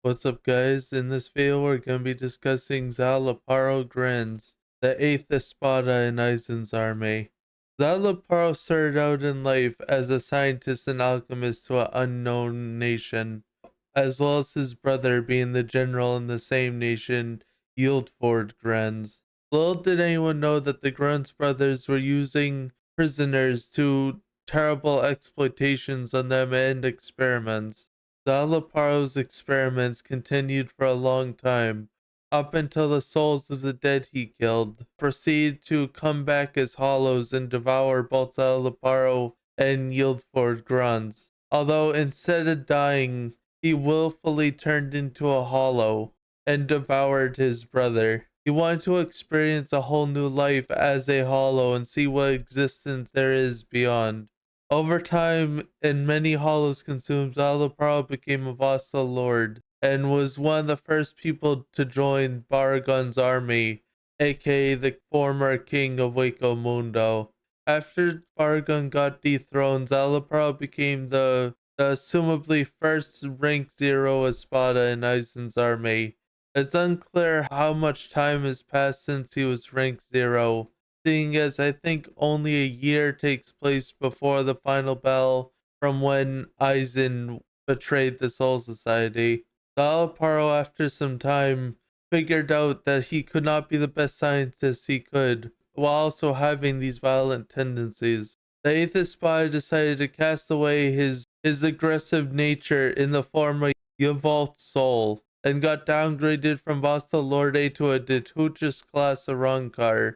What's up, guys? In this video we're going to be discussing Szayelaporro Granz, the 8th Espada in Aizen's army. Szayelaporro started out in life as a scientist and alchemist to an unknown nation, as well as his brother being the general in the same nation, Szayelaporro Granz. Little did anyone know that the Granz brothers were using prisoners to terrible exploitations on them and experiments. Szayelaporro's experiments continued for a long time, up until the souls of the dead he killed proceeded to come back as hollows and devour both Szayelaporro and Szayelaporro Granz. Although instead of dying, he willfully turned into a hollow and devoured his brother. He wanted to experience a whole new life as a hollow and see what existence there is beyond. Over time, and many hollows consumed, Szayelaporro became a vassal lord and was one of the first people to join Baragon's army, aka the former king of Waco Mundo. After Baragon got dethroned, Szayelaporro became the assumably first rank 0 Espada in Aizen's army. It's unclear how much time has passed since he was rank 0, seeing as I think only a year takes place before the final battle from when Aizen betrayed the Soul Society. Szayelaporro, after some time, figured out that he could not be the best scientist he could, while also having these violent tendencies. The 8th Espada decided to cast away his aggressive nature in the form of Evolved Soul, and got downgraded from Vassal Lorde to a Detuchus class Arankar.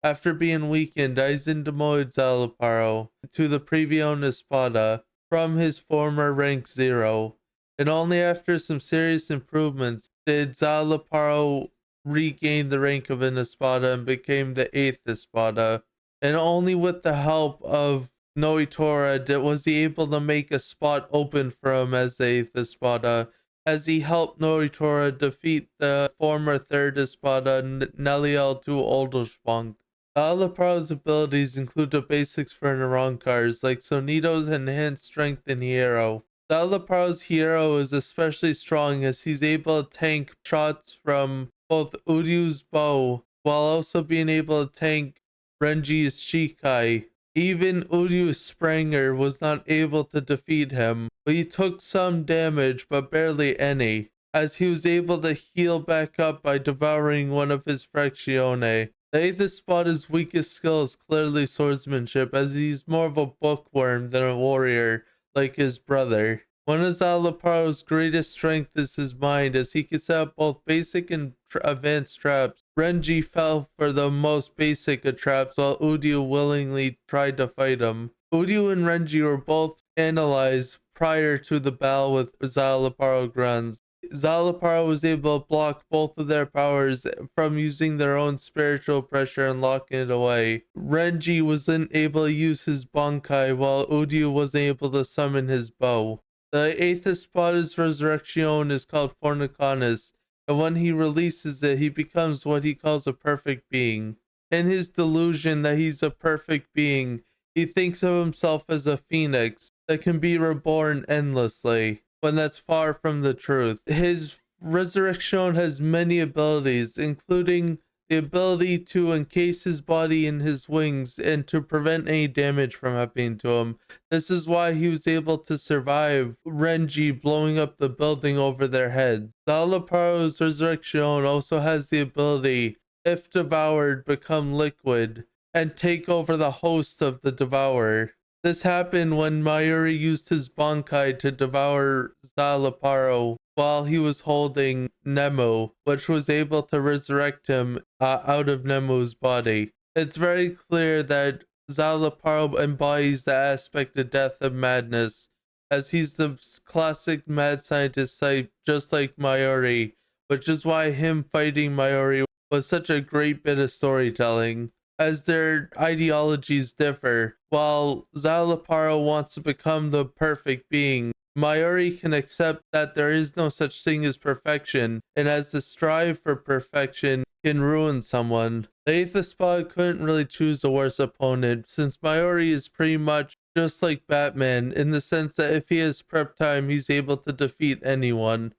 After being weakened, Aizen demoted Szayelaporro to the Previon Espada from his former rank 0, and only after some serious improvements did Szayelaporro regain the rank of an Espada and became the 8th Espada. And only with the help of Noitora was he able to make a spot open for him as the 8th Espada, as he helped Noitora defeat the former 3rd Espada, Neliel to Olderspunk. Szayelaporro's abilities include the basics for an Arankars, like Sonito's enhanced strength and hero. Szayelaporro's hero is especially strong as he's able to tank shots from both Uryu's bow, while also being able to tank Renji's Shikai. Even Uryu's Spranger was not able to defeat him, but he took some damage, but barely any, as he was able to heal back up by devouring one of his Fractione. The 8th Espada's weakest skill is clearly swordsmanship, as he's more of a bookworm than a warrior, like his brother. One of Szayelaporro's greatest strength is his mind, as he can set up both basic and advanced traps. Renji fell for the most basic of traps, while Uryu willingly tried to fight him. Uryu and Renji were both analyzed prior to the battle with Szayelaporro Granz. Szayelaporro was able to block both of their powers from using their own spiritual pressure and locking it away. Renji wasn't able to use his Bankai, while Uryu wasn't able to summon his bow. The 8th Espada's resurrection is called Fornicanus, and when he releases it, he becomes what he calls a perfect being. In his delusion that he's a perfect being, he thinks of himself as a phoenix that can be reborn endlessly, when that's far from the truth. His resurrection has many abilities, including the ability to encase his body in his wings and to prevent any damage from happening to him. This is why he was able to survive Renji blowing up the building over their heads. Szayelaporro's resurrection also has the ability, if devoured, become liquid and take over the host of the devourer. This happened when Mayuri used his Bankai to devour Szayelaporro while he was holding Nemu, which was able to resurrect him out of Nemu's body. It's very clear that Szayelaporro embodies the aspect of death and madness, as he's the classic mad scientist type, just like Mayuri, which is why him fighting Mayuri was such a great bit of storytelling, as their ideologies differ. While Szayelaporro wants to become the perfect being, Mayuri can accept that there is no such thing as perfection, and as the strive for perfection can ruin someone. The 8th Espada couldn't really choose a worse opponent, since Mayuri is pretty much just like Batman, in the sense that if he has prep time, he's able to defeat anyone.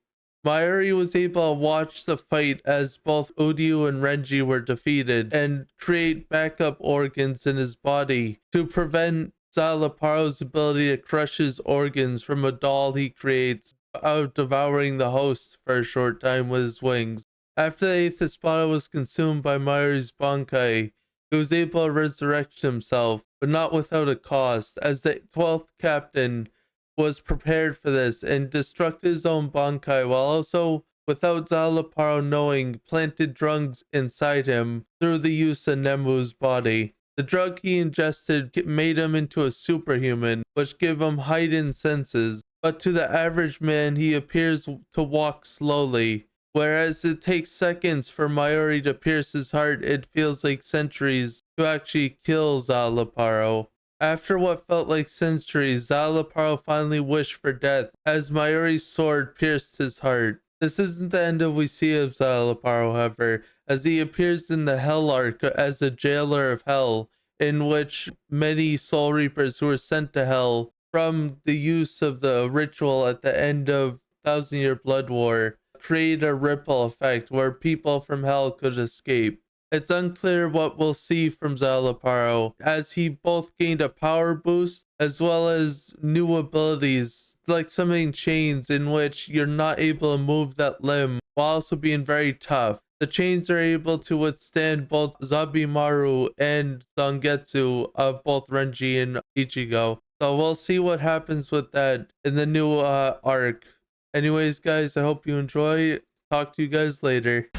Mayuri was able to watch the fight as both Uryu and Renji were defeated and create backup organs in his body to prevent Szayelaporro's ability to crush his organs from a doll he creates out devouring the host for a short time with his wings. After the 8th Espada was consumed by Mayuri's Bankai, he was able to resurrect himself, but not without a cost, as the 12th captain was prepared for this and destructed his own Bankai while also, without Szayelaporro knowing, planted drugs inside him through the use of Nemu's body. The drug he ingested made him into a superhuman, which gave him heightened senses, but to the average man he appears to walk slowly. Whereas it takes seconds for Mayuri to pierce his heart, it feels like centuries to actually kill Szayelaporro. After what felt like centuries, Szayelaporro finally wished for death as Mayuri's sword pierced his heart. This isn't the end of we see of Szayelaporro, however, as he appears in the Hell arc as a jailer of Hell, in which many Soul Reapers who were sent to Hell from the use of the ritual at the end of Thousand Year Blood War create a ripple effect where people from Hell could escape. It's unclear what we'll see from Szayelaporro, as he both gained a power boost as well as new abilities, like summoning chains in which you're not able to move that limb while also being very tough. The chains are able to withstand both Zabimaru and Zangetsu of both Renji and Ichigo. So we'll see what happens with that in the new arc. Anyways, guys, I hope you enjoy. Talk to you guys later.